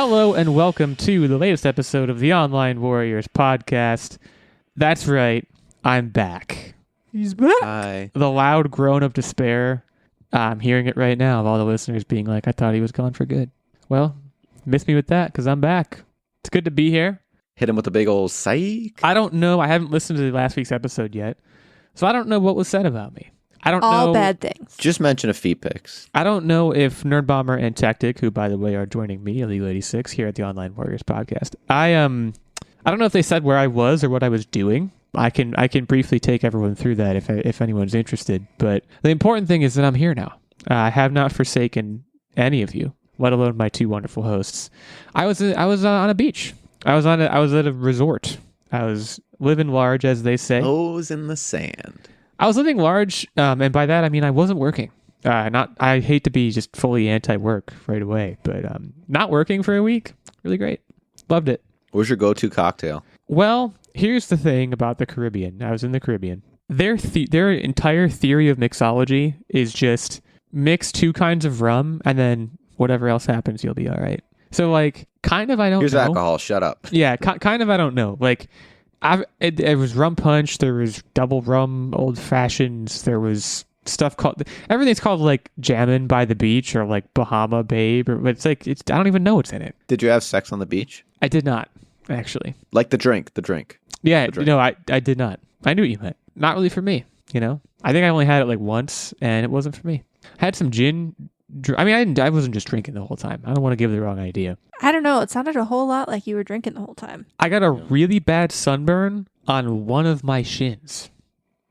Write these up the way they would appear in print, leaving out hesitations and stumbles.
Hello and welcome to the latest episode of the Online Warriors podcast. That's right, I'm back. He's back. Hi. The loud groan of despair. I'm hearing it right now of all the listeners being like, I thought he was gone for good. Well, miss me with that because I'm back. It's good to be here. Hit him with a big old psych. I don't know. I haven't listened to last week's episode yet, so I don't know what was said about me. I don't know. All bad things. Just mention a feet pics. I don't know if Nerdbomber and Techtic, who by the way are joining me, Illeagle 86, here at the Online Warriors podcast. I don't know if they said where I was or what I was doing. I can briefly take everyone through that if anyone's interested. But the important thing is that I'm here now. I have not forsaken any of you, let alone my two wonderful hosts. I was on a beach. I was at a resort. I was living large, as they say. Toes in the sand. I was living large, and by that I mean I wasn't working. I hate to be just fully anti-work right away, but not working for a week, really great. Loved it. Where's your go-to cocktail? Well, here's the thing about the Caribbean. I was in the Caribbean. Their entire theory of mixology is just mix two kinds of rum, and then whatever else happens, you'll be all right. So, like, kind of I don't Here's know. alcohol. Shut up. Yeah, kind of I don't know. Like, it was rum punch, there was double rum old fashions, there was stuff called, everything's called like jammin' by the beach or like Bahama Babe, or it's like, I don't even know what's in it. Did you have sex on the beach? I did not, actually. Like the drink. Yeah, The drink. no, I did not. I knew what you meant. Not really for me, you know? I think I only had it like once and it wasn't for me. I had some gin. I wasn't just drinking the whole time. I don't want to give the wrong idea. I don't know. It sounded a whole lot like you were drinking the whole time. I got a really bad sunburn on one of my shins.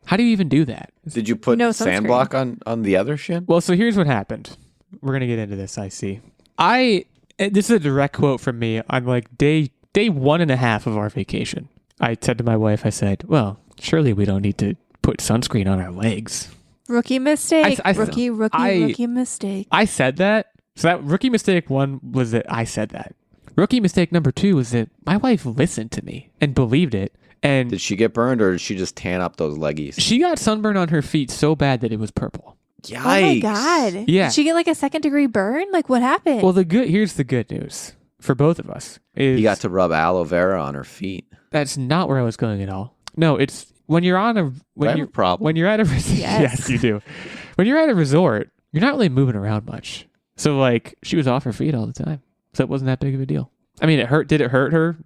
How do you even do that? Did you put No sunscreen. sandblock on the other shin? Well, so here's what happened. We're going to get into this, I see. This is a direct quote from me on like day 1.5 of our vacation. I said to my wife, I said, well, surely we don't need to put sunscreen on our legs. Rookie mistake. Rookie mistake. I said that. So that rookie mistake one was that I said that. Rookie mistake number 2 was that my wife listened to me and believed it. And Did she get burned or did she just tan up those leggies? she got sunburned on her feet so bad that it was purple. Yikes. Oh my god. Yeah. Did she get like a 2nd-degree burn? Like what happened? Well, here's the good news for both of us. You got to rub aloe vera on her feet. That's not where I was going at all. No, it's when you're on a I have a problem. when you're at a yes, you do. When you're at a resort, you're not really moving around much. So like she was off her feet all the time. So it wasn't that big of a deal. I mean, did it hurt her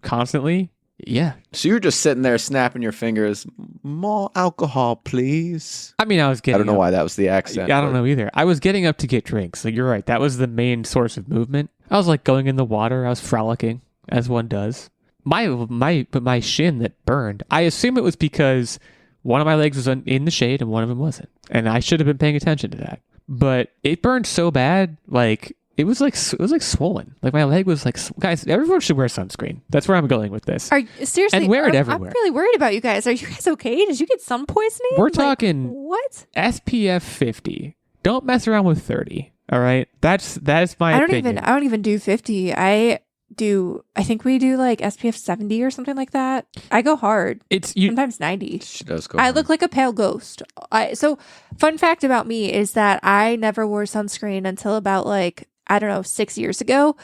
constantly? Yeah. So you're just sitting there snapping your fingers. More alcohol, please. I mean, I was getting I don't know up. why that was the accent. I don't know either. I was getting up to get drinks. Like you're right. That was the main source of movement. I was like going in the water. I was frolicking as one does. My shin that burned, I assume it was because one of my legs was in the shade and one of them wasn't. And I should have been paying attention to that. But it burned so bad, like it was like swollen. Like my leg was like, guys, everyone should wear sunscreen. That's where I'm going with this. Seriously, and wear it everywhere. I'm really worried about you guys. Are you guys okay? Did you get sun poisoning? We're talking what? SPF 50. Don't mess around with 30. All right, that's my opinion. I don't even do 50. I think we do like SPF 70 or something like that. I go hard. Sometimes 90. She does go I hard. look like a pale ghost. So fun fact about me is that I never wore sunscreen until about like, I don't know, 6 years ago.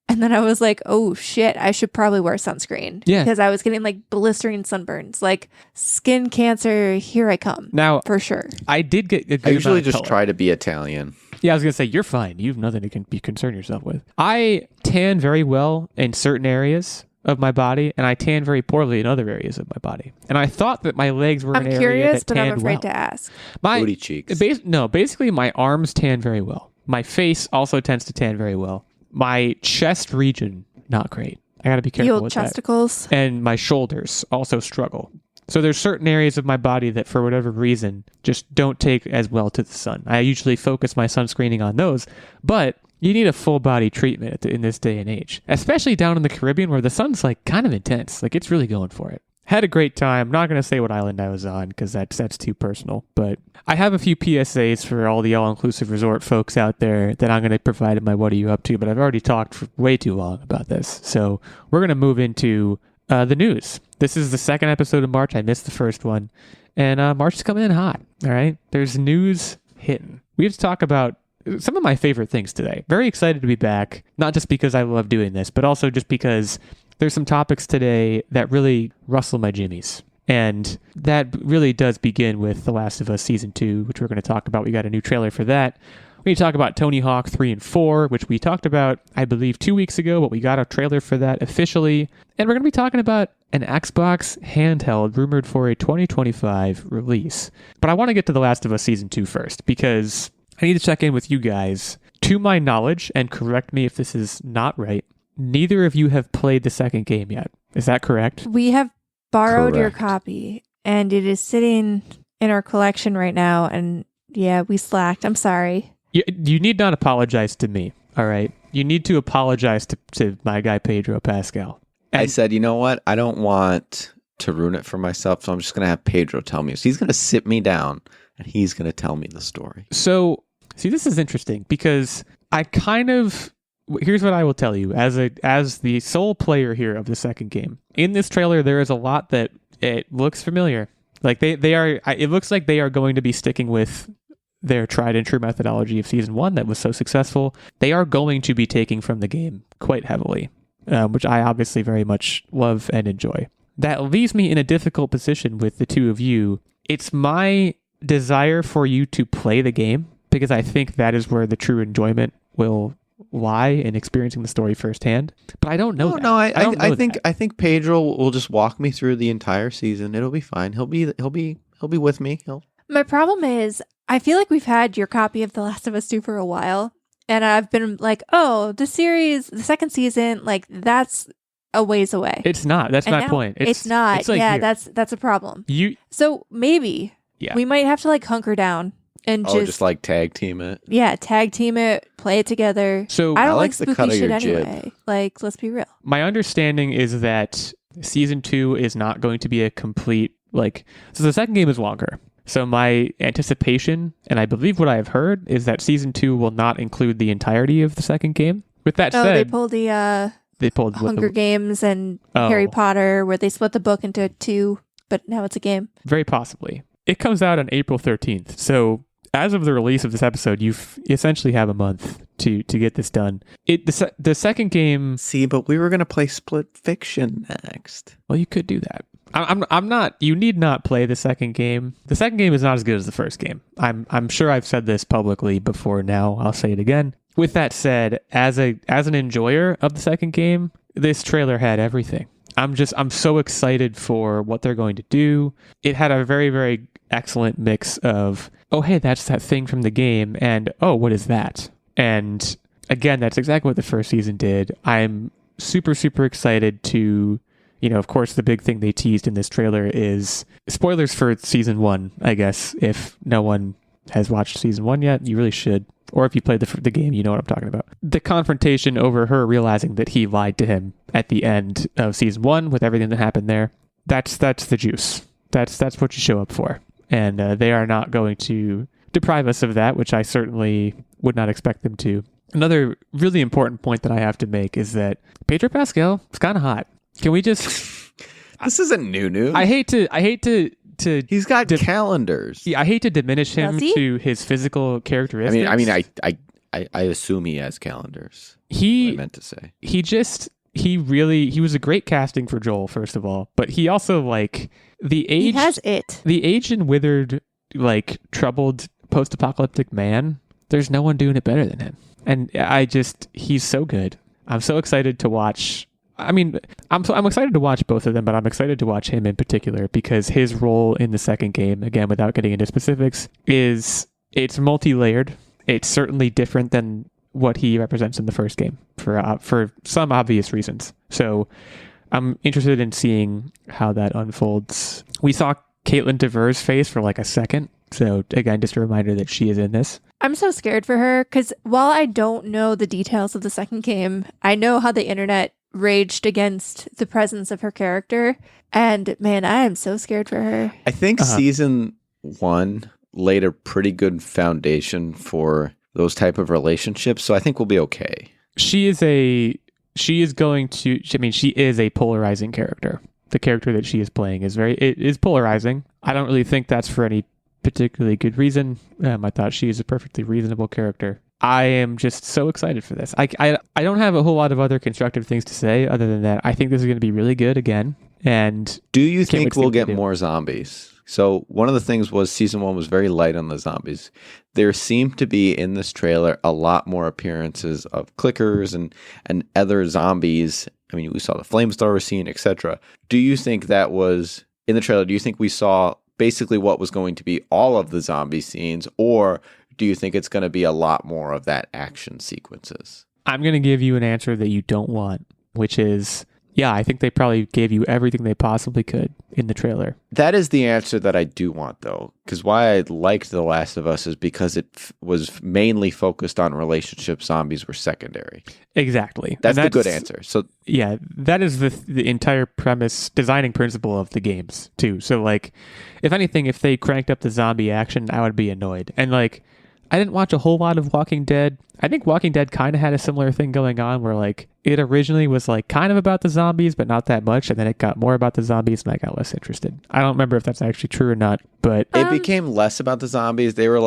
And then I was like, oh shit, I should probably wear sunscreen. Yeah. Because I was getting like blistering sunburns, like skin cancer, here I come. Now, for sure. I did get a good I usually amount of just color. try to be Italian. Yeah, I was going to say, you're fine. You have nothing to be concerned yourself with. I tan very well in certain areas of my body, and I tan very poorly in other areas of my body. And I thought that my legs were I'm an area curious, that but I'm tanned afraid well. to ask. My Booty cheeks. Basically my arms tan very well. My face also tends to tan very well. My chest region, not great. I got to be careful Your with chesticles. that. And my shoulders also struggle. So there's certain areas of my body that for whatever reason just don't take as well to the sun. I usually focus my sunscreening on those, but you need a full body treatment in this day and age, especially down in the Caribbean where the sun's like kind of intense. Like it's really going for it. Had a great time. Not going to say what island I was on because that's too personal, but I have a few PSAs for all the all-inclusive resort folks out there that I'm going to provide in my What Are You Up To, but I've already talked for way too long about this. So we're going to move into the news. This is the second episode of March. I missed the first one. And March is coming in hot. All right. There's news hitting. We have to talk about some of my favorite things today. Very excited to be back, not just because I love doing this, but also just because there's some topics today that really rustle my jimmies. And that really does begin with The Last of Us Season 2, which we're going to talk about. We got a new trailer for that. We talk about Tony Hawk 3 and 4, which we talked about, I believe, 2 weeks ago, but we got a trailer for that officially. And we're going to be talking about an Xbox handheld rumored for a 2025 release. But I want to get to The Last of Us Season 2 first, because I need to check in with you guys. To my knowledge, and correct me if this is not right, neither of you have played the second game yet. Is that correct? We have borrowed your Correct. copy, and it is sitting in our collection right now. And yeah, we slacked. I'm sorry. You need not apologize to me, all right? You need to apologize to my guy Pedro Pascal. I And- said, you know what? I don't want to ruin it for myself, so I'm just going to have Pedro tell me. So he's going to sit me down, and he's going to tell me the story. So, see, this is interesting because I kind of... Here's what I will tell you as the sole player here of the second game. In this trailer, there is a lot that it looks familiar. Like they are. It looks like they are going to be sticking with their tried and true methodology of Season 1 that was so successful. They are going to be taking from the game quite heavily, which I obviously very much love and enjoy. That leaves me in a difficult position with the two of you. It's my desire for you to play the game because I think that is where the true enjoyment will lie in experiencing the story firsthand. But I don't know. No, I don't know think that. I think Pedro will just walk me through the entire season. It'll be fine. He'll be with me. My problem is, I feel like we've had your copy of The Last of Us 2 for a while, and I've been like, oh, the series, the second season, like that's a ways away. It's not. That's And my now point. It's not. It's like yeah, here. that's a problem. You. Maybe Yeah. we might have to like hunker down and Just like tag team it. tag team it, play it together. So I I don't like like the spooky cut of shit your jib. anyway. Like, let's be real. my understanding is that Season 2 is not going to be a complete so the second game is longer. So my anticipation, and I believe what I have heard, is that Season 2 will not include the entirety of the second game. With that Oh, they said, pulled the they pulled what Hunger Games and Harry Potter, where they split the book into two, but now it's a game. very possibly. It comes out on April 13th. So as of the release of this episode, you essentially have a month to get this done. The second game, See, but we were gonna play Split Fiction next. well, you could do that. I'm not. You need not play the second game. The second game is not as good as the first game. I'm sure I've said this publicly before. Now I'll say it again. With that said, as an enjoyer of the second game, this trailer had everything. I'm so excited for what they're going to do. It had a very, very excellent mix of, oh, hey, that's that thing from the game, and oh, what is that? And again, that's exactly what the first season did. I'm super, super excited to, of course, the big thing they teased in this trailer is spoilers for Season 1, I guess. If no one has watched Season 1 yet, you really should. Or if you played the game, you know what I'm talking about. The confrontation over her realizing that he lied to him at the end of Season 1 with everything that happened there, that's the juice. That's what you show up for. And they are not going to deprive us of that, which I certainly would not expect them to. Another really important point that I have to make is that Pedro Pascal is kind of hot. Can we just... This isn't new news. I hate to He's got calendars. I hate to diminish him Does he? to his physical characteristics. I assume he has calendars. What I he meant to say. he was a great casting for Joel, first of all, but he also the He age has it. the aged and withered troubled post-apocalyptic man. There's no one doing it better than him, and he's so good. I'm so excited to watch. I mean, I'm excited to watch both of them, but I'm excited to watch him in particular because his role in the second game, again, without getting into specifics, it's multi-layered. It's certainly different than what he represents in the first game for some obvious reasons. So I'm interested in seeing how that unfolds. We saw Caitlin Dever's face for a second. So again, just a reminder that she is in this. I'm so scared for her because while I don't know the details of the second game, I know how the internet raged against the presence of her character. And man, I am so scared for her. I think Season 1 laid a pretty good foundation for those type of relationships, so I think we'll be okay. She is a polarizing character. The character that she is playing is polarizing. I don't really think that's for any particularly good reason. I thought she is a perfectly reasonable character. I am just so excited for this. I don't have a whole lot of other constructive things to say other than that I think this is going to be really good again. And do you can't wait think to see we'll what they get do. more zombies? So one of the things was season 1 was very light on the zombies. There seemed to be in this trailer a lot more appearances of clickers and other zombies. I mean, we saw the flamethrower scene, etc. Do you think that was in the trailer? Do you think we saw basically what was going to be all of the zombie scenes, or do you think it's going to be a lot more of that action sequences? I'm going to give you an answer that you don't want, which is, yeah, I think they probably gave you everything they possibly could in the trailer. That is the answer that I do want, though, because why I liked The Last of Us is because it was mainly focused on relationships. Zombies were secondary. Exactly. That's And the good answer. So yeah, that is the entire premise, designing principle of the games too. So like, if anything, if they cranked up the zombie action, I would be annoyed. And like, I didn't watch a whole lot of Walking Dead. I think Walking Dead kind of had a similar thing going on where like it originally was like kind of about the zombies, but not that much. And then it got more about the zombies and I got less interested. I don't remember if that's actually true or not, but it became less about the zombies. They were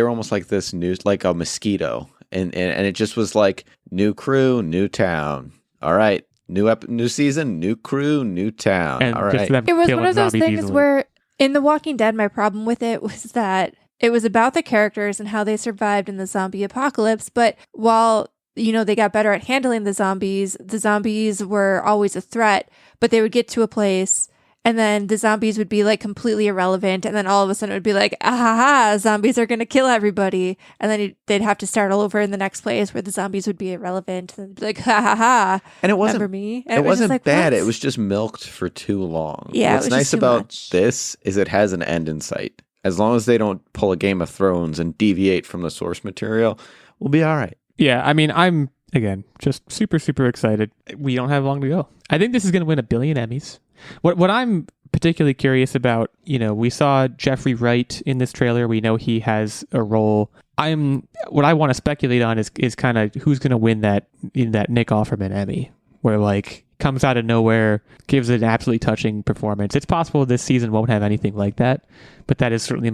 almost like this news, like a mosquito. And it just was like new crew, new town. All right. New season, new crew, new town. and All just right. them It was killing one of those zombies things easily. where in The Walking Dead, my problem with it was that it was about the characters and how they survived in the zombie apocalypse. But while, they got better at handling the zombies were always a threat, but they would get to a place and then the zombies would be like completely irrelevant. And then all of a sudden it would be like, zombies are going to kill everybody. And then they'd have to start all over in the next place where the zombies would be irrelevant. And be like, And it wasn't remember me? And it was just wasn't like, bad. what? It was just milked for too long. Yeah, it What's was nice just too about much. this is it has an end in sight. As long as they don't pull a Game of Thrones and deviate from the source material, we'll be all right. Yeah, I mean, I'm, again, just super, super excited. We don't have long to go. I think this is going to win 1 billion Emmys. What I'm particularly curious about, we saw Jeffrey Wright in this trailer. We know he has a role. What I want to speculate on is kind of who's going to win that Nick Offerman Emmy, where like comes out of nowhere, gives an absolutely touching performance. It's possible this season won't have anything like that, but that is certainly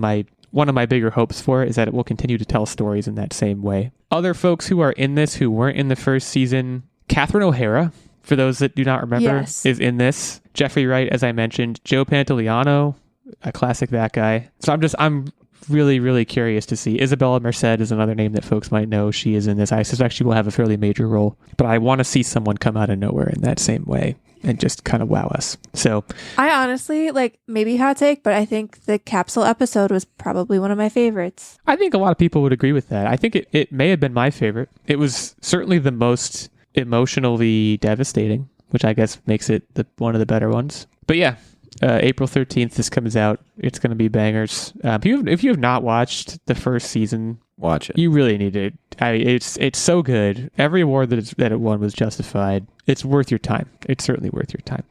one of my bigger hopes for it, is that it will continue to tell stories in that same way. Other folks who are in this who weren't in the first season, Catherine O'Hara, for those that do not remember, Yes. is in this. Jeffrey Wright, as I mentioned. Joe Pantoliano, a classic that guy. So I'm really, really curious to see. Isabella Merced is another name that folks might know. She is in this. I suspect she will have a fairly major role, but I want to see someone come out of nowhere in that same way and just kind of wow us. So I honestly, maybe hot take, but I think the capsule episode was probably one of my favorites. I think a lot of people would agree with that. I think it may have been my favorite. It was certainly the most emotionally devastating, which I guess makes it one of the better ones. But yeah, April 13th, this comes out. It's going to be bangers. If you have not watched the first season, Watch it. you really need it. It's so good. Every award that it won was justified. It's worth your time. It's certainly worth your time.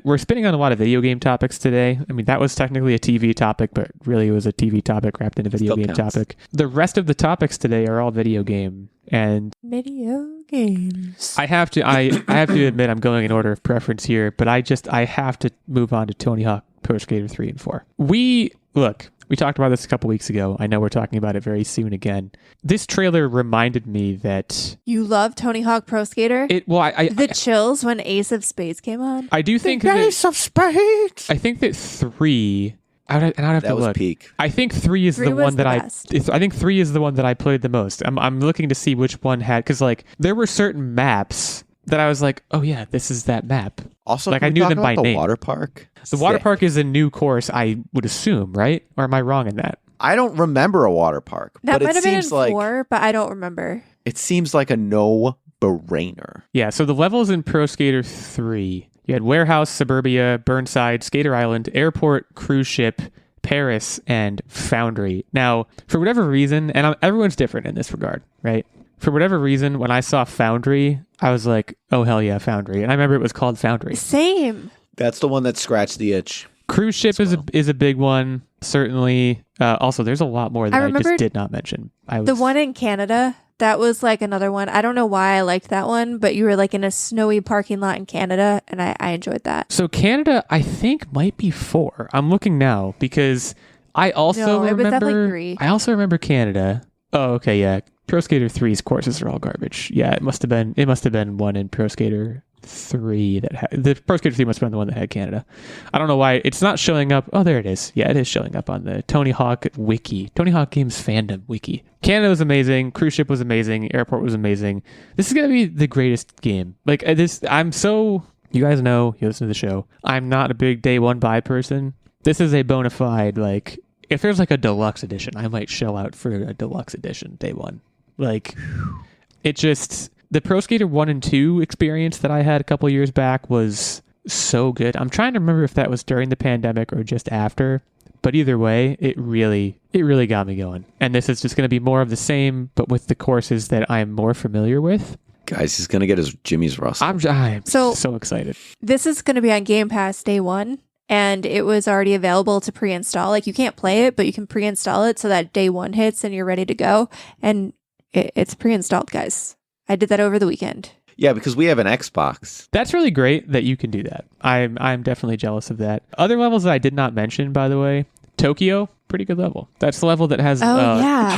We're spinning on a lot of video game topics today. I mean, that was technically a TV topic, but really it was a TV topic wrapped in a video Still game counts. topic. The rest of the topics today are all video game, and Video games. I have to admit I'm going in order of preference here, but I have to move on to Tony Hawk Pro Skater 3 and 4. We talked about this a couple weeks ago. I know we're talking about it very soon again. This trailer reminded me that You love Tony Hawk Pro Skater? The chills when Ace of Spades came on? I do think Ace of Spades. I think that 3 I'd have That to was look. peak. I think 3 is 3 the was one that the I best. I think 3 is the one that I played the most. I'm looking to see which one had, because like there were certain maps that I was like, oh yeah, this is that map. Also, Like, can I we knew talk them by about the name. water park. The water Sick. park is a new course, I would assume, right? Or am I wrong in that? I don't remember a water park, That but might it have been in seems like 4, but I don't remember. it seems like a no-brainer. Yeah, so the levels in Pro Skater 3, you had Warehouse, Suburbia, Burnside, Skater Island, Airport, Cruise Ship, Paris, and Foundry. Now, for whatever reason, and everyone's different in this regard, right? For whatever reason, when I saw Foundry, I was like, oh, hell yeah, Foundry. And I remember it was called Foundry. Same. That's the one that scratched the itch. Cruise Ship is a big one, certainly. Also, there's a lot more that I just remembered did not mention. The one in Canada, that was like another one. I don't know why I liked that one, but you were like in a snowy parking lot in Canada, and I enjoyed that. So Canada, I think, might be 4. I'm looking now because I also No, it was remember. definitely 3. I also remember Canada. Oh, okay, yeah. Pro Skater 3's courses are all garbage. Yeah, it must have been one in Pro Skater 3 the Pro Skater 3 must have been the one that had Canada. I don't know why it's not showing up. Oh, there it is. Yeah, it is showing up on the Tony Hawk wiki, Tony Hawk Games fandom wiki. Canada was amazing. Cruise ship was amazing. Airport was amazing. This is gonna be the greatest game. Like this, you guys know, you listen to the show, I'm not a big day one buy person. This is a bona fide, like, if there's like a deluxe edition, I might shell out for a deluxe edition day one. Like, it just, the Pro Skater 1 and 2 experience that I had a couple years back was so good. I'm trying to remember if that was during the pandemic or just after, but either way, it really got me going. And this is just going to be more of the same, but with the courses that I'm more familiar with. Guys, he's going to get his Jimmy's Russell. I'm so excited. This is going to be on Game Pass day one, and it was already available to pre-install. Like, you can't play it, but you can pre-install it so that day one hits and you're ready to go. And it's pre-installed, guys. I did that over the weekend. Yeah, because we have an Xbox. That's really great that you can do that. I'm definitely jealous of that. Other levels that I did not mention, by the way, Tokyo, pretty good level. That's the level that has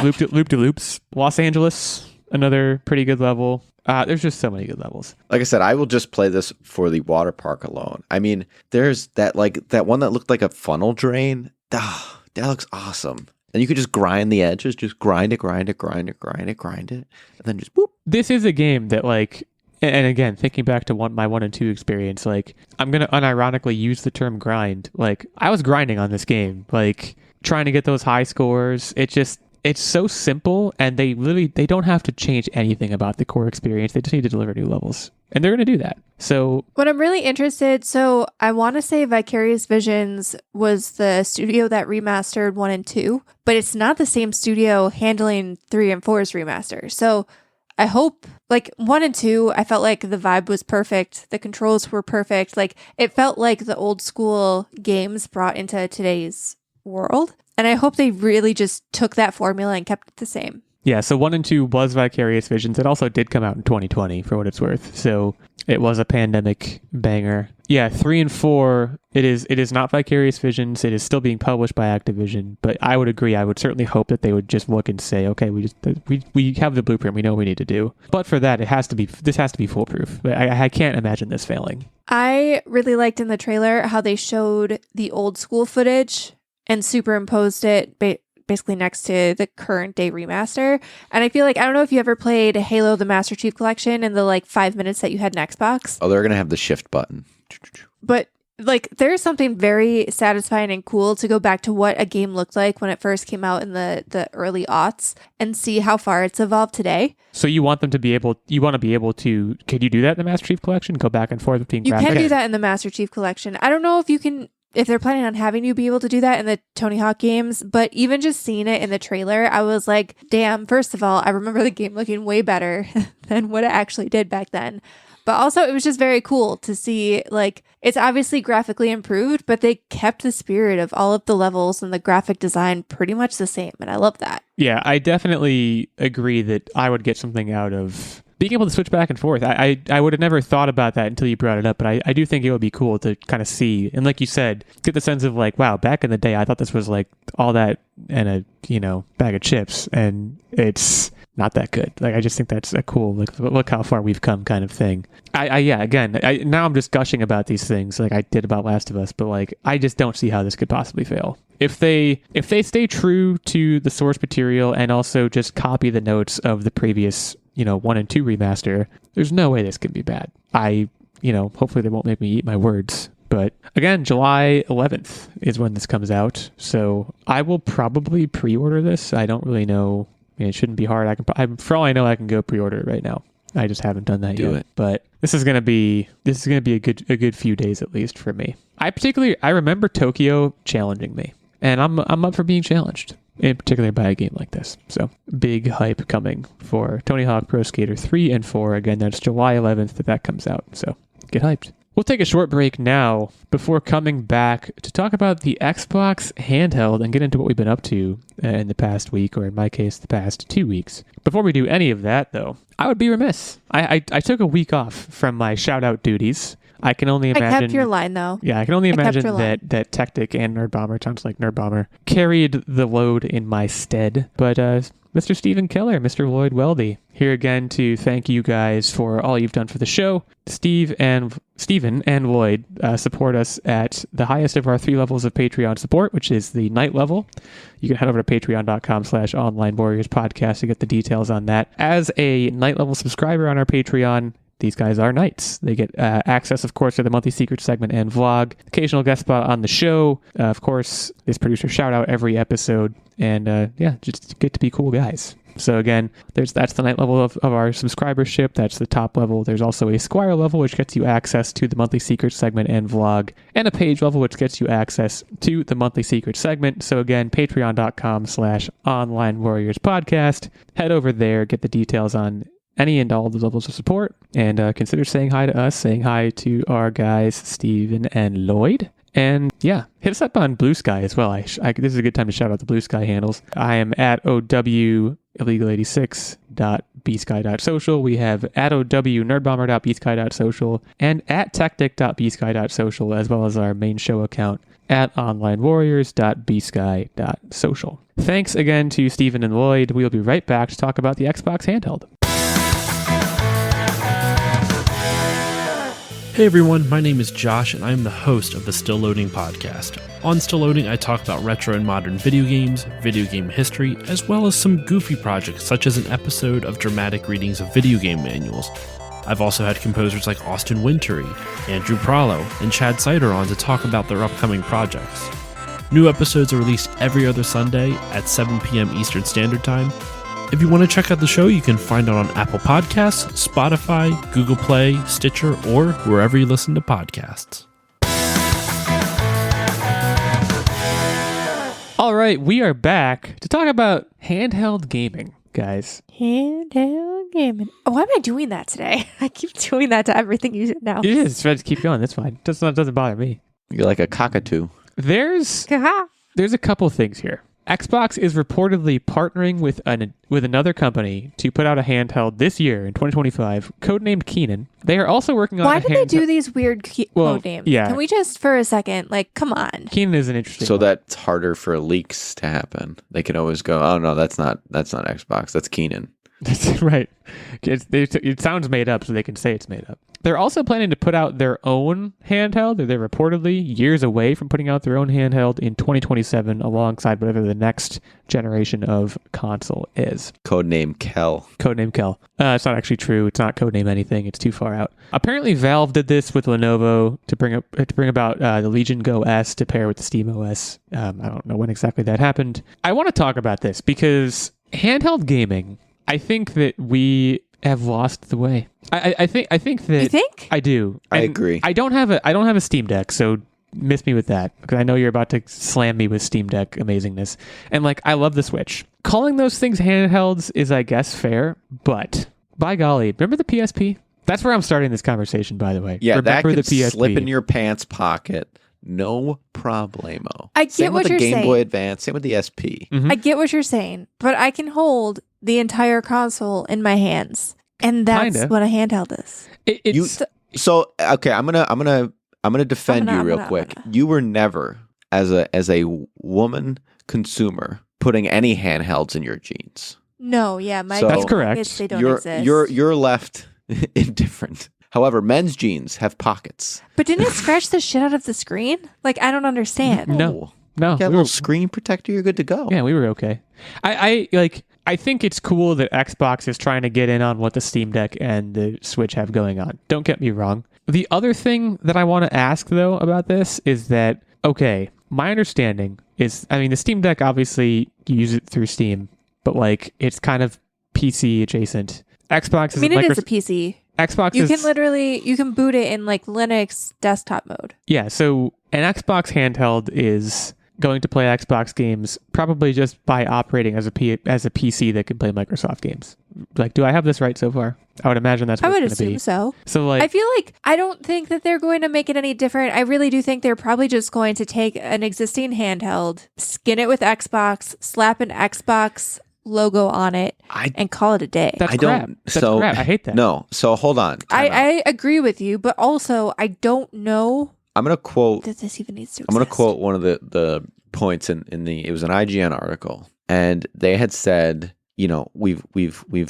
loop-de-loops. Los Angeles, another pretty good level. There's just so many good levels. Like I said, I will just play this for the water park alone. I mean, there's that one that looked like a funnel drain. That looks awesome. And you could just grind the edges, just grind it, and then just boop. This is a game that, like, and again, thinking back to my 1 and 2 experience, like, I'm going to unironically use the term grind. Like, I was grinding on this game, like, trying to get those high scores. It's so simple, and they don't have to change anything about the core experience. They just need to deliver new levels, and they're going to do that. So what I'm really interested, so I want to say Vicarious Visions was the studio that remastered 1 and 2, but it's not the same studio handling 3 and 4's remaster. So I hope, like, 1 and 2, I felt like the vibe was perfect. The controls were perfect. Like, it felt like the old school games brought into today's world. And I hope they really just took that formula and kept it the same. Yeah, so 1 and 2 was Vicarious Visions. It also did come out in 2020, for what it's worth. So it was a pandemic banger. Yeah, 3 and 4, it is not Vicarious Visions. It is still being published by Activision. But I would agree. I would certainly hope that they would just look and say, okay, we have the blueprint. We know what we need to do. But for that, this has to be foolproof. I can't imagine this failing. I really liked in the trailer how they showed the old school footage and superimposed it basically next to the current day remaster. And I feel like, I don't know if you ever played Halo the Master Chief Collection in the like 5 minutes that you had an Xbox. Oh, they're going to have the shift button. But like, there's something very satisfying and cool to go back to what a game looked like when it first came out in the early aughts and see how far it's evolved today. So you want to be able to, could you do that in the Master Chief Collection? Go back and forth between You graphics? can do that in the Master Chief Collection. I don't know if they're planning on having you be able to do that in the Tony Hawk games, but even just seeing it in the trailer, I was like, damn, first of all, I remember the game looking way better than what it actually did back then. But also, it was just very cool to see, like, it's obviously graphically improved, but they kept the spirit of all of the levels and the graphic design pretty much the same, and I love that. Yeah, I definitely agree that I would get something out of being able to switch back and forth. I would have never thought about that until you brought it up, but I do think it would be cool to kind of see, and like you said, get the sense of like, wow, back in the day, I thought this was like all that and a bag of chips, and it's not that good. Like, I just think that's a cool, like, look how far we've come kind of thing. Now I'm just gushing about these things like I did about Last of Us, but like, I just don't see how this could possibly fail. If they stay true to the source material and also just copy the notes of the previous 1 and 2 remaster, there's no way this could be bad. Hopefully they won't make me eat my words. But again, July 11th is when this comes out. So I will probably pre-order this. I don't really know. It shouldn't be hard. For all I know, I can go pre-order it right now. I just haven't done that yet. But this is gonna be a good few days at least for me. I remember Tokyo challenging me, and I'm up for being challenged, in particular by a game like this. So big hype coming for Tony Hawk Pro Skater 3 and 4. Again, that's July 11th that comes out. So get hyped. We'll take a short break now before coming back to talk about the Xbox Handheld and get into what we've been up to in the past week, or in my case, the past 2 weeks. Before we do any of that, though, I would be remiss. I took a week off from my shout-out duties. I can only I imagine. kept your line though. Yeah, I can only kept imagine your line. that Techtic and Nerdbomber, sounds like Nerdbomber, carried the load in my stead. But Mr. Stephen Keller, Mr. Lloyd Weldy, here again to thank you guys for all you've done for the show. Stephen and Lloyd support us at the highest of our 3 levels of Patreon support, which is the night level. You can head over to patreon.com/Online Warriors podcast to get the details on that. As a night level subscriber on our Patreon, these guys are knights. They get access, of course, to the monthly secret segment and vlog, occasional guest spot on the show. Of course, this producer shout out every episode, and just get to be cool guys. So again, that's the night level of our subscribership. That's the top level. There's also a Squire level, which gets you access to the monthly secret segment and vlog, and a page level, which gets you access to the monthly secret segment. So again, patreon.com/Online Warriors podcast. Head over there, get the details on any and all the levels of support, and consider saying hi to us, saying hi to our guys, Steven and Lloyd. And yeah, hit us up on Blue Sky as well. This is a good time to shout out the Blue Sky handles. I am at OWIllegale86.bsky.social. We have at OWNerdbomber.bsky.social and at Techtic.bsky.social, as well as our main show account at onlinewarriors.bsky.social. Thanks again to Stephen and Lloyd. We'll be right back to talk about the Xbox Handheld. Hey everyone, my name is Josh and I am the host of the Still Loading podcast. On Still Loading, I talk about retro and modern video games, video game history, as well as some goofy projects such as an episode of dramatic readings of video game manuals. I've also had composers like Austin Wintory, Andrew Prallo, and Chad Sider on to talk about their upcoming projects. New episodes are released every other Sunday at 7 p.m. Eastern Standard Time. If you want to check out the show, you can find it on Apple Podcasts, Spotify, Google Play, Stitcher, or wherever you listen to podcasts. All right, we are back to talk about handheld gaming, guys. Handheld gaming. Oh, why am I doing that today? I keep doing that to everything you do now. It is. Try to keep going. That's fine. Doesn't bother me. You're like a cockatoo. There's a couple things here. Xbox is reportedly partnering with another company to put out a handheld this year in 2025, codenamed Keenan. They are also working on Why a do they do these weird code names? yeah. Can we just, for a second, come on. Keenan is an interesting So one. that's harder for leaks to happen. They can always go, oh no, that's not Xbox, that's Keenan. That's right. It sounds made up, so they can say it's made up. They're also planning to put out their own handheld. They're reportedly years away from putting out their own handheld in 2027, alongside whatever the next generation of console is. Codename Kel. Codename Kel. It's not actually true. It's not codename anything. It's too far out. Apparently, Valve did this with Lenovo to bring about the Legion Go S to pair with the Steam OS. I don't know when exactly that happened. I want to talk about this because handheld gaming, I think that we have lost the way. I think that You think? I do. I And agree. I don't have a Steam Deck, so miss me with that, because I know you're about to slam me with Steam Deck amazingness. And I love the Switch. Calling those things handhelds is, I guess, fair, but by golly, remember the PSP? That's where I'm starting this conversation, by the way. Yeah, remember that could the PSP. slip in your pants pocket. No problemo. I get same what with the you're Game saying. Boy Advance. Same with the SP. Mhm. I get what you're saying, but I can hold the entire console in my hands, and that's Kinda. what a handheld is. So okay, I'm gonna defend you real quick. You were never, as a woman consumer, putting any handhelds in your jeans. No, yeah, my So- That's correct. pockets, they don't you're exist. you're left indifferent. However, men's jeans have pockets. But didn't it scratch the shit out of the screen? I don't understand. No. You got a we little were, screen protector. You're good to go. yeah, we were okay. I think it's cool that Xbox is trying to get in on what the Steam Deck and the Switch have going on. Don't get me wrong. The other thing that I want to ask, though, about this is that, okay, my understanding is, the Steam Deck, obviously, you use it through Steam, but, it's kind of PC adjacent. Xbox is It is a PC. Xbox You is... you can boot it in Linux desktop mode. Yeah, so an Xbox handheld is going to play Xbox games probably just by operating as a PC that can play Microsoft games. Do I have this right so far? I would imagine that's what I would it's going to assume be. so. So I feel I don't think that they're going to make it any different. I really do think they're probably just going to take an existing handheld, skin it with Xbox, slap an Xbox logo on it and call it a day. That's I crap. don't. That's So crap. I hate that. No. So hold on. Time out. I agree with you, but also I don't know I'm gonna quote. that this even needs to exist. I'm gonna quote one of the points in the. It was an IGN article, and they had said, you know, we've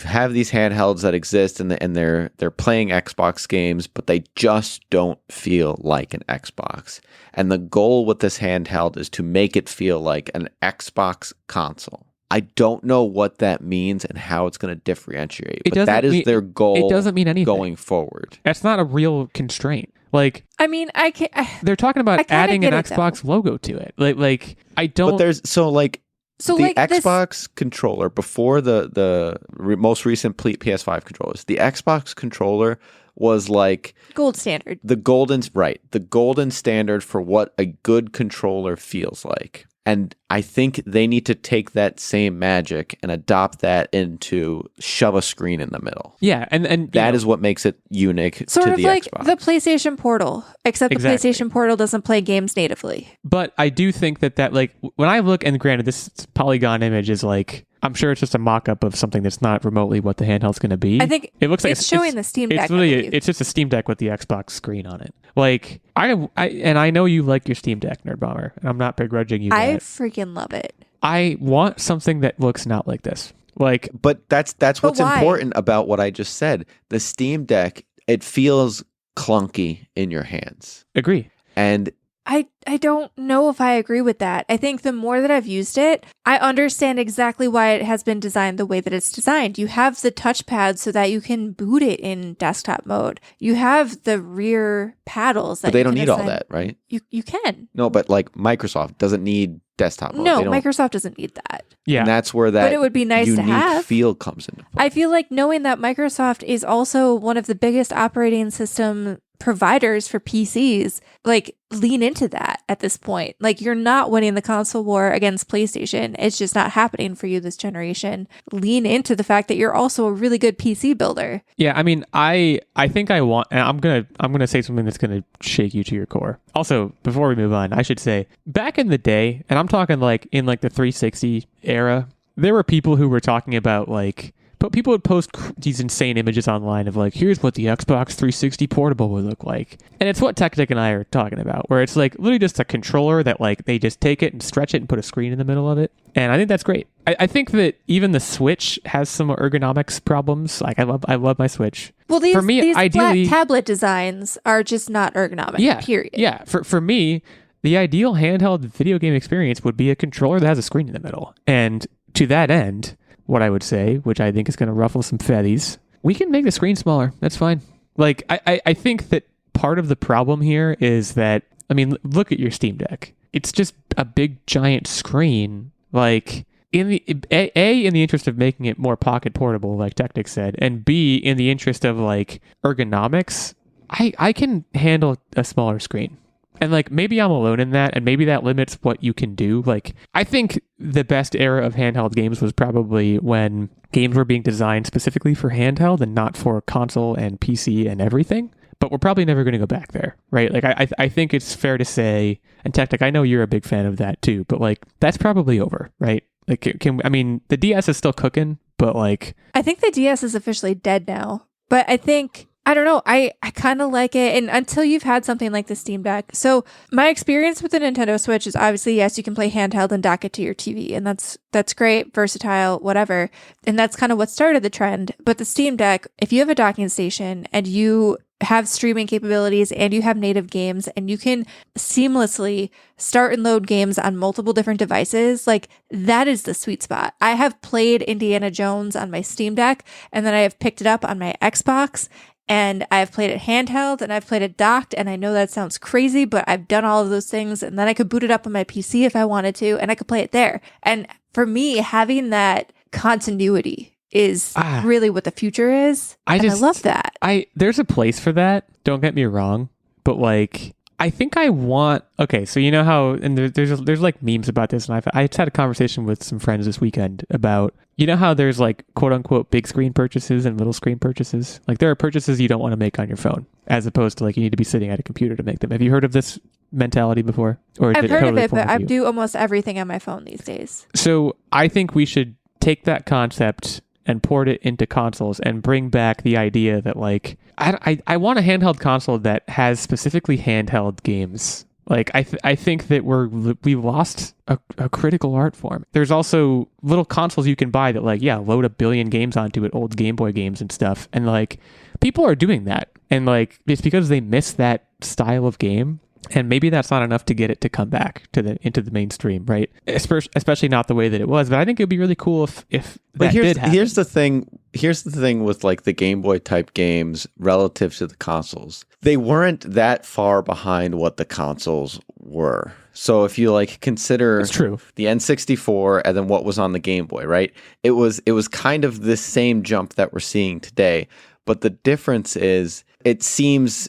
have these handhelds that exist, and they're playing Xbox games, but they just don't feel like an Xbox. And the goal with this handheld is to make it feel like an Xbox console. I don't know what that means and how it's going to differentiate, but that is their goal. It doesn't mean anything going forward. That's not a real constraint. Like, I mean, I can't. they're talking about kinda adding an get it, Xbox logo to it. Like I don't. But there's So the like Xbox controller before the most recent PS5 controllers. The Xbox controller was like gold standard. the golden standard for what a good controller feels like. And I think they need to take that same magic and adopt that into shove a screen in the middle. Yeah, and That is what makes it unique Sort to of the like Xbox. the PlayStation Portal, except Exactly. the PlayStation Portal doesn't play games natively. But I do think that like when I look, and granted, this polygon image is like, I'm sure it's just a mock-up of something that's not remotely what the handheld's going to be. I think it looks like it's showing the Steam Deck. It's really underneath. it's just a Steam Deck with the Xbox screen on it. Like I know you like your Steam Deck, Nerdbomber, and I'm not begrudging you I that. freaking love it. I want something that looks not like this. Like, But that's what's why? important about what I just said. The Steam Deck, it feels clunky in your hands. agree. And I don't know if I agree with that. I think the more that I've used it, I understand exactly why it has been designed the way that it's designed. You have the touchpad so that you can boot it in desktop mode. You have the rear paddles that but they you don't can need all assign- that, right? You can. No, but like Microsoft doesn't need desktop mode. No, They don't, Microsoft doesn't need that. Yeah. And that's where that But it would be nice to unique have. feel comes into play. I feel like knowing that Microsoft is also one of the biggest operating system providers for PCs, like lean into that at this point. Like you're not winning the console war against PlayStation. It's just not happening for you this generation. Lean into the fact that you're also a really good PC builder. Yeah, I mean, I think I want, and I'm gonna say something that's gonna shake you to your core. Also, before we move on, I should say, back in the day, and I'm talking like in like the 360 era, there were people who were talking about like, but people would post these insane images online of like, here's what the Xbox 360 portable would look like, and it's what Techtic and I are talking about, where it's like literally just a controller that like they just take it and stretch it and put a screen in the middle of it, and I think that's great. I think that even the Switch has some ergonomics problems. Like I love my Switch. Well, these, For me, these ideally- flat tablet designs are just not ergonomic, Yeah, period. Yeah, for me, the ideal handheld video game experience would be a controller that has a screen in the middle, and to that end, what I would say, which I think is going to ruffle some feathers, we can make the screen smaller. That's fine. Like, I think that part of the problem here is that, I mean, look at your Steam Deck. It's just a big, giant screen. Like, in the in the interest of making it more pocket portable, like Techtic said, and B, in the interest of, like, ergonomics, I can handle a smaller screen. And like maybe I'm alone in that, and maybe that limits what you can do. Like I think the best era of handheld games was probably when games were being designed specifically for handheld and not for console and PC and everything. But we're probably never going to go back there, right? Like I think it's fair to say, and Techtic, I know you're a big fan of that too, but like that's probably over, right? Like I mean the DS is still cooking, but like I think the DS is officially dead now. But I think, I don't know, I kind of like it. And until you've had something like the Steam Deck. So my experience with the Nintendo Switch is obviously, yes, you can play handheld and dock it to your TV. And that's great, versatile, whatever. And that's kind of what started the trend. But the Steam Deck, if you have a docking station and you have streaming capabilities and you have native games and you can seamlessly start and load games on multiple different devices, like that is the sweet spot. I have played Indiana Jones on my Steam Deck, and then I have picked it up on my Xbox, and I've played it handheld and I've played it docked. And I know that sounds crazy, but I've done all of those things. And then I could boot it up on my PC if I wanted to, and I could play it there. And for me, having that continuity is really what the future is. I love that. There's a place for that. Don't get me wrong, but like I think I want. Okay, so you know how, and there's like memes about this, and I just had a conversation with some friends this weekend about, you know how there's like quote unquote big screen purchases and little screen purchases. Like there are purchases you don't want to make on your phone, as opposed to like you need to be sitting at a computer to make them. Have you heard of this mentality before? Or is I've it heard totally of it, but foreign to I you? do almost everything on my phone these days. So I think we should take that concept and port it into consoles and bring back the idea that like I want a handheld console that has specifically handheld games. Like I think that we've lost a critical art form. There's also little consoles you can buy that like load 1 billion games onto it, old Game Boy games and stuff, and like people are doing that, and like it's because they miss that style of game. And maybe that's not enough to get it to come back into the mainstream, right? Especially not the way that it was. But I think it'd be really cool if that did happen. Here's the thing with like the Game Boy type games relative to the consoles. They weren't that far behind what the consoles were. So if you like consider That's true. The N64 and then what was on the Game Boy, right? It was kind of this same jump that we're seeing today. But the difference is it seems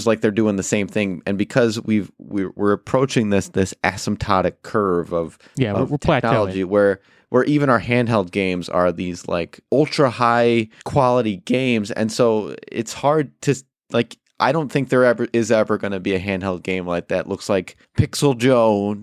like they're doing the same thing, and because we're approaching this asymptotic curve of we're technology plateauing. where even our handheld games are these like ultra high quality games, and so it's hard to like. I don't think there is ever going to be a handheld game like that looks like Pixel Joe,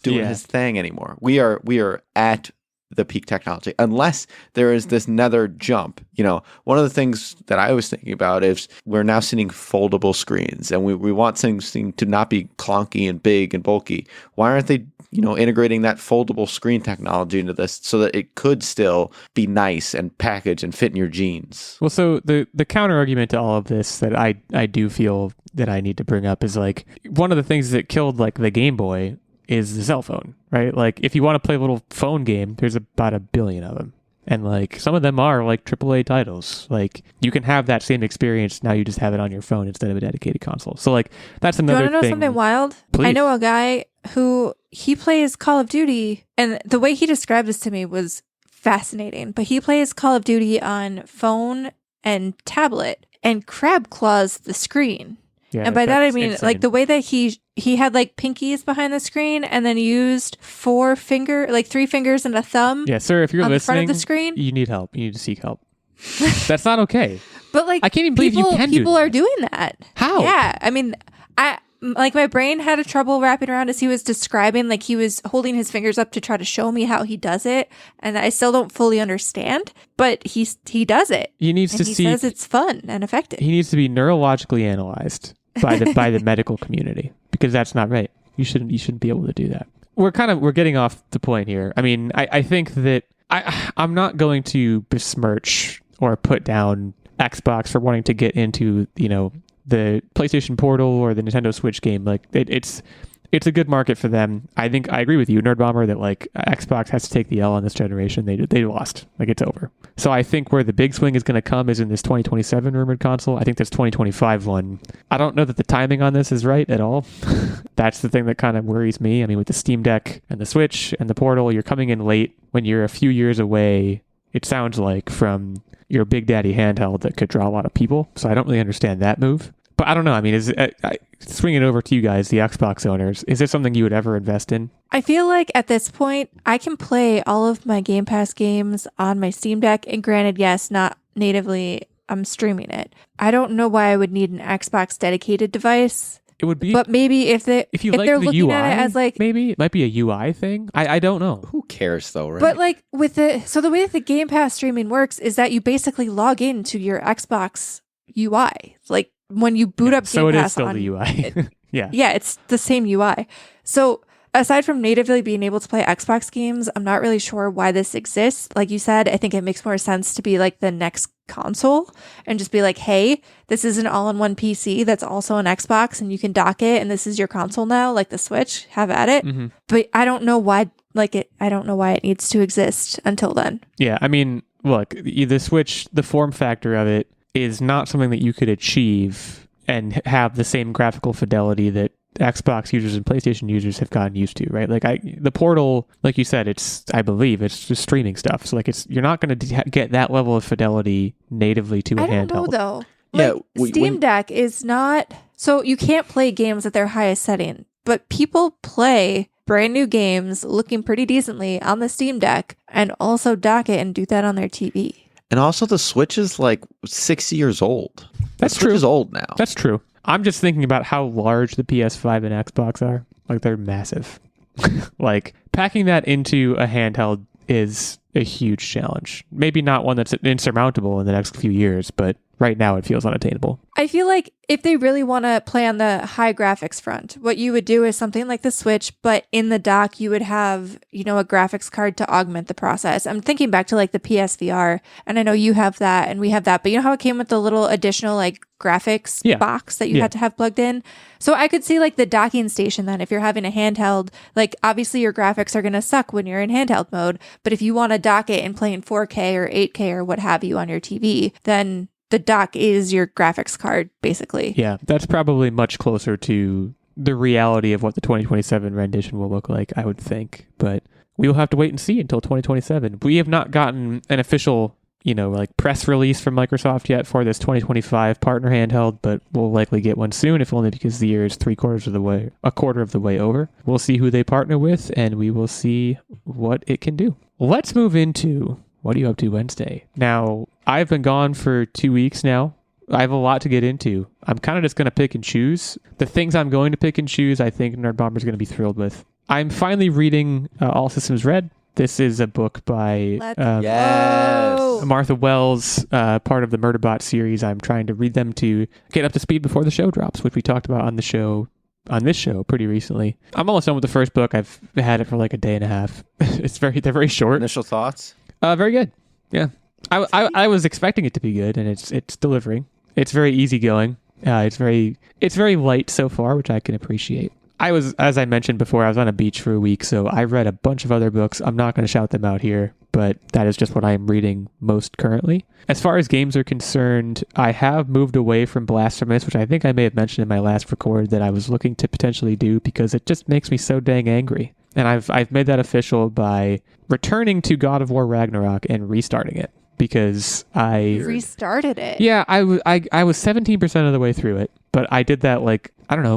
doing his thing anymore. We are at the peak technology, unless there is this nether jump. One of the things that I was thinking about is we're now seeing foldable screens, and we want things to not be clunky and big and bulky. Why aren't they, integrating that foldable screen technology into this so that it could still be nice and package and fit in your jeans? Well, so the counter argument to all of this that I do feel that I need to bring up is like one of the things that killed like the Game Boy is the cell phone, right? Like if you want to play a little phone game, there's about 1 billion of them. And like some of them are like AAA titles. Like you can have that same experience. Now you just have it on your phone instead of a dedicated console. So like that's another thing. Do you want to know something wild? Please. I know a guy who he plays Call of Duty, and the way he described this to me was fascinating. But he plays Call of Duty on phone and tablet and crab claws the screen. Yeah, and by that I that's mean insane. like the way that he had like pinkies behind the screen and then used 3 fingers and a thumb. Yeah, sir, if you're on the listening, front of the screen. you need help. You need to seek help. That's not okay. But like I can't even believe you can do people that. are doing that. How? Yeah, I mean, my brain had a trouble wrapping around as he was describing, like he was holding his fingers up to try to show me how he does it, and I still don't fully understand, but he does it. He says it's fun and effective. He needs to be neurologically analyzed by the medical community, because that's not right. You shouldn't be able to do that. We're getting off the point here. I mean, I think that I'm not going to besmirch or put down Xbox for wanting to get into, the PlayStation Portal or the Nintendo Switch game. Like it's a good market for them. I think I agree with you, Nerdbomber, that like Xbox has to take the L on this generation. They lost. Like it's over. So I think where the big swing is going to come is in this 2027 rumored console. I think this 2025 one. I don't know that the timing on this is right at all. That's the thing that kind of worries me. I mean, with the Steam Deck and the Switch and the Portal, you're coming in late when you're a few years away, it sounds like, from your big daddy handheld that could draw a lot of people. So I don't really understand that move. But I don't know. I mean, swing it over to you guys, the Xbox owners. Is this something you would ever invest in? I feel like at this point, I can play all of my Game Pass games on my Steam Deck. And granted, yes, not natively, I'm streaming it. I don't know why I would need an Xbox dedicated device. It would be, but maybe if like they're the looking UI, at it as like, maybe it might be a UI thing. I don't know. Who cares though, right? But like the way that the Game Pass streaming works is that you basically log into your Xbox UI. Like when you boot up Game so it Pass is still the UI. Yeah, it's the same UI. So aside from natively being able to play Xbox games, I'm not really sure why this exists. Like you said, I think it makes more sense to be like the next console and just be like, hey, this is an all-in-one PC that's also an Xbox, and you can dock it, and this is your console now, like the Switch. Have at it. Mm-hmm. But I don't know why. I don't know why it needs to exist until then. Yeah, I mean, look, the Switch, the form factor of it is not something that you could achieve and have the same graphical fidelity that Xbox users and PlayStation users have gotten used to, right? Like the Portal, like you said, I believe it's just streaming stuff. So like you're not going to get that level of fidelity natively to a handheld. I don't know though. Yeah, Steam Deck is not, so you can't play games at their highest setting, but people play brand new games looking pretty decently on the Steam Deck and also dock it and do that on their TV. And also the Switch is like 6 years old. That's the true. Switch is old now. That's true. I'm just thinking about how large the PS5 and Xbox are. Like they're massive. Like packing that into a handheld is a huge challenge. Maybe not one that's insurmountable in the next few years, but right now it feels unattainable. I feel like if they really want to play on the high graphics front, what you would do is something like the Switch, but in the dock you would have, a graphics card to augment the process. I'm thinking back to like the PSVR, and I know you have that and we have that, but you know how it came with the little additional like graphics box that you had to have plugged in? So I could see like the docking station then, if you're having a handheld, like obviously your graphics are going to suck when you're in handheld mode, but if you want to dock it and play in 4K or 8K or what have you on your TV, then the dock is your graphics card, basically. Yeah, that's probably much closer to the reality of what the 2027 rendition will look like, I would think. But we will have to wait and see until 2027. We have not gotten an official, like press release from Microsoft yet for this 2025 partner handheld, but we'll likely get one soon, if only because the year is a quarter of the way over. We'll see who they partner with, and we will see what it can do. Let's move into what are you up to Wednesday? Now, I've been gone for 2 weeks now. I have a lot to get into. I'm kind of just going to pick and choose. The things I'm going to pick and choose, I think Nerdbomber is going to be thrilled with. I'm finally reading All Systems Red. This is a book by Martha Wells, part of the Murderbot series. I'm trying to read them to get up to speed before the show drops, which we talked about on this show pretty recently. I'm almost done with the first book. I've had it for like a day and a half. They're very short. Initial thoughts? Very good. Yeah. I was expecting it to be good, and it's delivering. It's very easygoing. It's very light so far, which I can appreciate. As I mentioned before, I was on a beach for a week, so I read a bunch of other books. I'm not going to shout them out here, but that is just what I'm reading most currently. As far as games are concerned, I have moved away from Blasphemous, which I think I may have mentioned in my last record that I was looking to potentially do because it just makes me so dang angry. And I've made that official by returning to God of War Ragnarok and restarting it because I restarted it. Yeah, I was 17% of the way through it, but I did that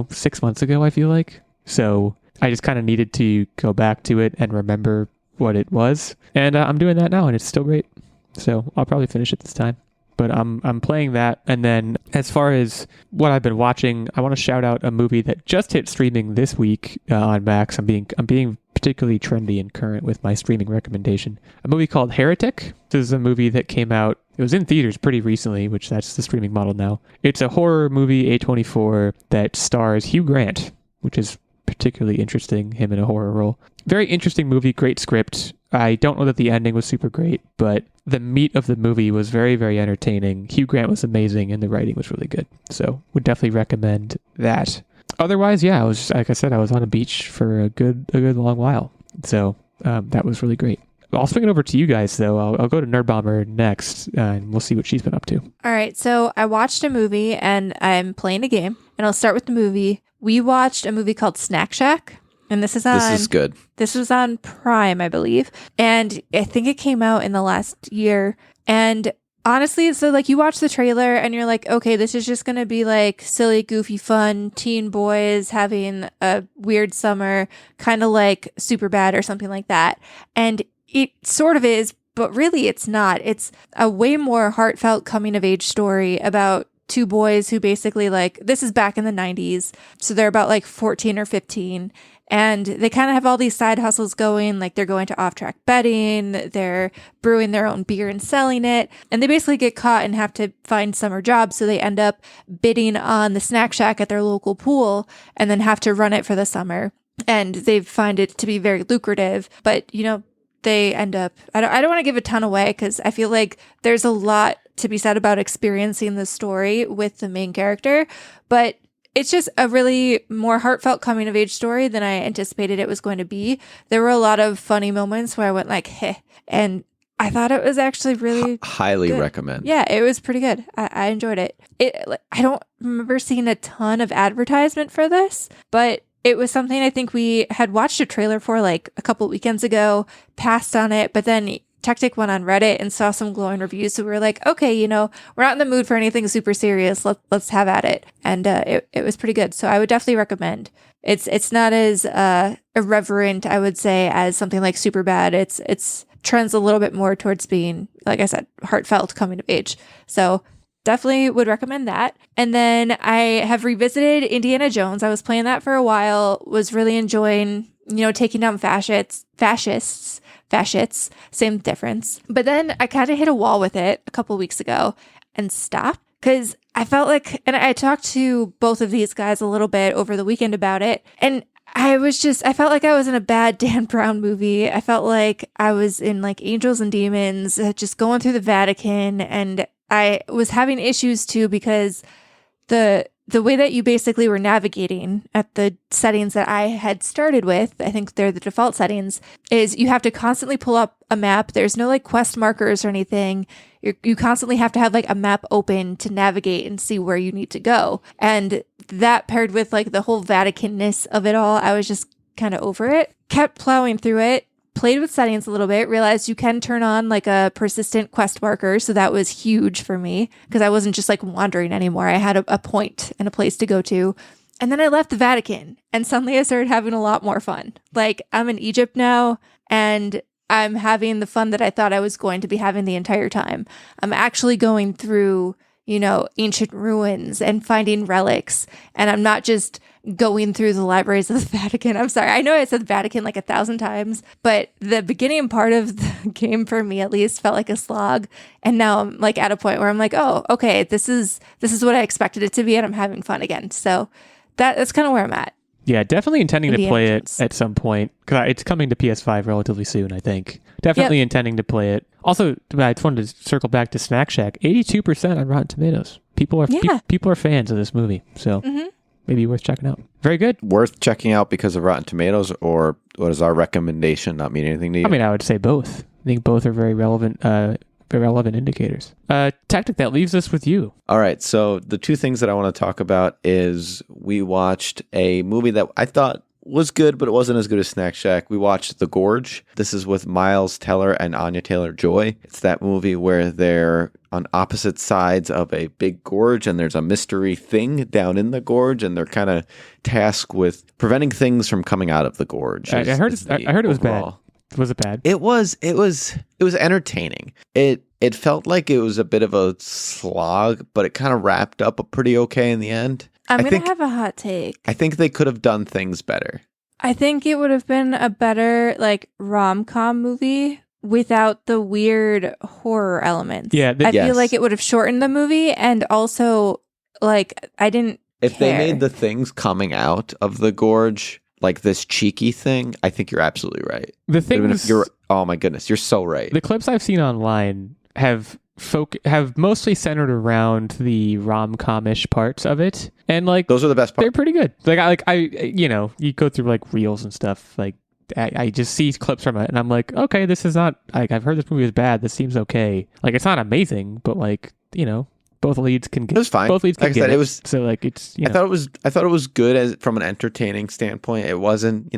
6 months ago, I feel like. So I just kind of needed to go back to it and remember what it was. And I'm doing that now, and it's still great. So I'll probably finish it this time. But I'm playing that. And then as far as what I've been watching, I want to shout out a movie that just hit streaming this week on Max. I'm being particularly trendy and current with my streaming recommendation. A movie called Heretic. This is a movie that came out. It was in theaters pretty recently, which that's the streaming model now. It's a horror movie, A24, that stars Hugh Grant, which is particularly interesting, him in a horror role. Very interesting movie, great script. I don't know that the ending was super great, but the meat of the movie was very, very entertaining. Hugh Grant was amazing, and the writing was really good. So would definitely recommend that. Otherwise, yeah, I was on a beach for a good long while. So that was really great. I'll swing it over to you guys, though. I'll go to Nerdbomber next, and we'll see what she's been up to. All right, so I watched a movie, and I'm playing a game, and I'll start with the movie. We watched a movie called Snack Shack, and this is good. This was on Prime, I believe, and I think it came out in the last year. And honestly, so you watch the trailer, and you're like, okay, this is just gonna be silly, goofy, fun teen boys having a weird summer, kind of like Superbad or something like that, and it sort of is, but really it's not. It's a way more heartfelt coming-of-age story about two boys who basically this is back in the 90s. So they're about 14 or 15. And they kind of have all these side hustles going. They're going to off-track betting. They're brewing their own beer and selling it. And they basically get caught and have to find summer jobs. So they end up bidding on the snack shack at their local pool and then have to run it for the summer. And they find it to be very lucrative. But, they end up, I don't want to give a ton away because I feel like there's a lot to be said about experiencing the story with the main character, but it's just a really more heartfelt coming of age story than I anticipated it was going to be. There were a lot of funny moments where I went heh, and I thought it was actually really highly good. Recommend. Yeah, it was pretty good. I enjoyed it. I don't remember seeing a ton of advertisement for this, but it was something I think we had watched a trailer for a couple weekends ago, passed on it, but then Techtic went on Reddit and saw some glowing reviews. So we were like, okay, we're not in the mood for anything super serious. Let's have at it. And it was pretty good. So I would definitely recommend. It's not as irreverent, I would say, as something like Superbad. It's trends a little bit more towards being, like I said, heartfelt coming of age. So definitely would recommend that. And then I have revisited Indiana Jones. I was playing that for a while, was really enjoying, taking down fascists, fascets, same difference. But then I kind of hit a wall with it a couple weeks ago and stopped because I felt like, and I talked to both of these guys a little bit over the weekend about it, and I felt like I was in a bad Dan Brown movie. I felt like I was in like Angels and Demons, just going through the Vatican, and I was having issues too because the way that you basically were navigating at the settings that I had started with, I think they're the default settings, is you have to constantly pull up a map. There's no like quest markers or anything. You constantly have to have like a map open to navigate and see where you need to go. And that paired with like the whole Vatican-ness of it all, I was just kind of over it. Kept plowing through it. Played with settings a little bit, realized you can turn on like a persistent quest marker. So that was huge for me because I wasn't just like wandering anymore. I had a point and a place to go to. And then I left the Vatican and suddenly I started having a lot more fun. Like I'm in Egypt now and I'm having the fun that I thought I was going to be having the entire time. I'm actually going through, ancient ruins and finding relics. And I'm not just going through the libraries of the Vatican. I'm sorry. I know I said Vatican like 1,000 times, but the beginning part of the game for me at least felt like a slog. And now I'm like at a point where I'm like, oh, okay, this is what I expected it to be. And I'm having fun again. So that's kind of where I'm at. Yeah, definitely intending to play it at some point because it's coming to PS5 relatively soon, I think. Definitely intending to play it. Also, I just wanted to circle back to Snack Shack. 82% on Rotten Tomatoes. People are fans of this movie. So maybe worth checking out. Very good. Worth checking out because of Rotten Tomatoes, or what is our recommendation not mean anything to you? I mean, I would say both. I think both are very relevant indicators. Techtic, that leaves us with you. All right. So the two things that I want to talk about is we watched a movie that I thought was good, but it wasn't as good as Snack Shack. We watched The Gorge. This is with Miles Teller and Anya Taylor-Joy. It's that movie where they're on opposite sides of a big gorge and there's a mystery thing down in the gorge and they're kind of tasked with preventing things from coming out of the gorge. I heard it was bad. Was it bad? It was entertaining. It felt like it was a bit of a slog, but it kind of wrapped up pretty okay in the end. I'm going to have a hot take. I think they could have done things better. I think it would have been a better like rom-com movie without the weird horror elements. Yeah, I feel like it would have shortened the movie, and also like I didn't If they made the things coming out of the gorge like this cheeky thing, I think you're absolutely right. The things oh my goodness, you're so right. The clips I've seen online have mostly centered around the rom-com-ish parts of it, and like those are the best parts. They're pretty good. Like I you go through like reels and stuff. Like I just see clips from it, and I'm like, okay, this is not like I've heard this movie is bad. This seems okay. Like it's not amazing, but like both leads can get. It was fine. Both leads can like get I said, it was. So like it's. I thought it was good as from an entertaining standpoint. It wasn't.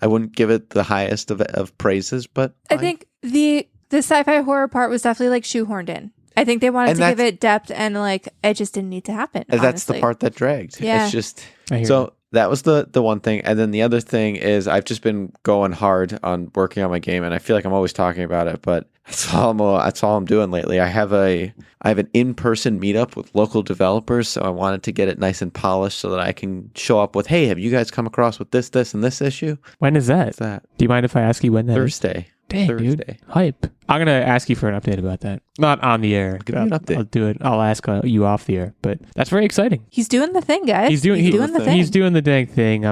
I wouldn't give it the highest of praises, but I think the sci-fi horror part was definitely like shoehorned in. I think they wanted to give it depth, and like it just didn't need to happen. And that's the part that dragged. Yeah. It's just so that was the one thing, and then the other thing is I've just been going hard on working on my game, and I feel like I'm always talking about it, but that's all I'm doing lately. I have an in-person meetup with local developers, so I wanted to get it nice and polished so that I can show up with, hey, have you guys come across with this, and this issue? When is that? What's that? Do you mind if I ask you when that Thursday. is? Dang, Thursday. Dude. Hype. I'm going to ask you for an update about that. Not on the air. Give me an update. I'll do it. I'll ask you off the air, but that's very exciting. He's doing the thing, guys. He's doing the thing. He's doing the dang thing.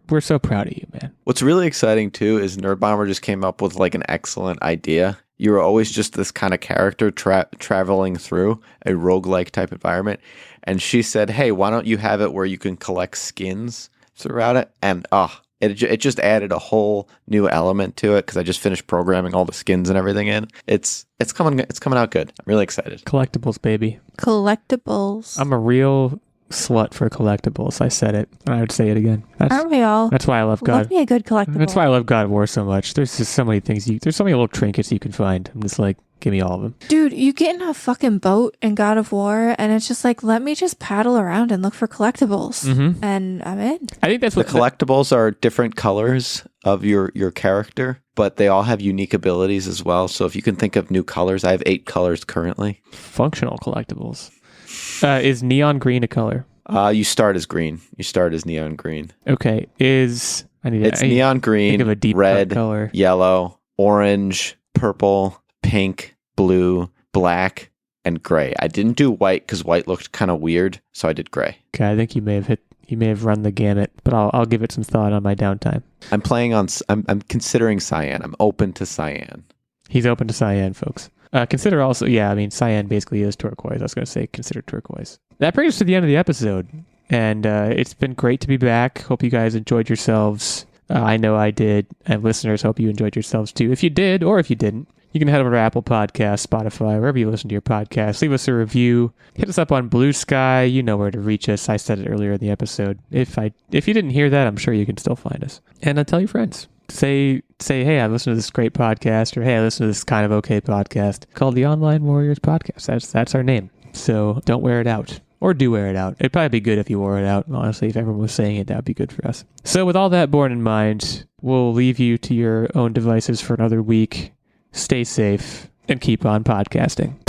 We're so proud of you, man. What's really exciting too is Nerdbomber just came up with like an excellent idea. You were always just this kind of character traveling through a roguelike type environment. And she said, hey, why don't you have it where you can collect skins throughout it? And it just added a whole new element to it because I just finished programming all the skins and everything in. It's coming out good. I'm really excited. Collectibles, baby. Collectibles. I'm a real slut for collectibles. I said it, and I would say it again. Aren't we all? That's why I love God. Love me a good collectible. That's why I love God of War so much. There's just so many things. There's so many little trinkets you can find. I'm just like, give me all of them. Dude, you get in a fucking boat in God of War, and it's just like, let me just paddle around and look for collectibles, and I'm in. I think that's what the collectibles are. Different colors of your character, but they all have unique abilities as well. So if you can think of new colors, I have 8 colors currently. Functional collectibles. Is neon green a color? You start as green. You start as neon green. Okay. It's neon green, of a deep red, color. yellow, orange, purple, pink, blue, black, and gray. I didn't do white because white looked kind of weird, so I did gray. Okay, I think you may have run the gamut, but I'll give it some thought on my downtime. I'm considering cyan. I'm open to cyan. He's open to cyan, folks. Consider also, cyan basically is turquoise. I was going to say consider turquoise. That brings us to the end of the episode, and it's been great to be back. Hope you guys enjoyed yourselves. I know I did, and listeners, hope you enjoyed yourselves too. If you did, or if you didn't, you can head over to Apple Podcasts, Spotify, wherever you listen to your podcast. Leave us a review. Hit us up on Blue Sky. You know where to reach us. I said it earlier in the episode. If you didn't hear that, I'm sure you can still find us. And tell your friends. Say, hey, I listened to this great podcast, or hey, I listened to this kind of okay podcast called the Online Warriors Podcast. That's our name. So don't wear it out. Or do wear it out. It'd probably be good if you wore it out. Honestly, if everyone was saying it, that would be good for us. So with all that borne in mind, we'll leave you to your own devices for another week. Stay safe and keep on podcasting.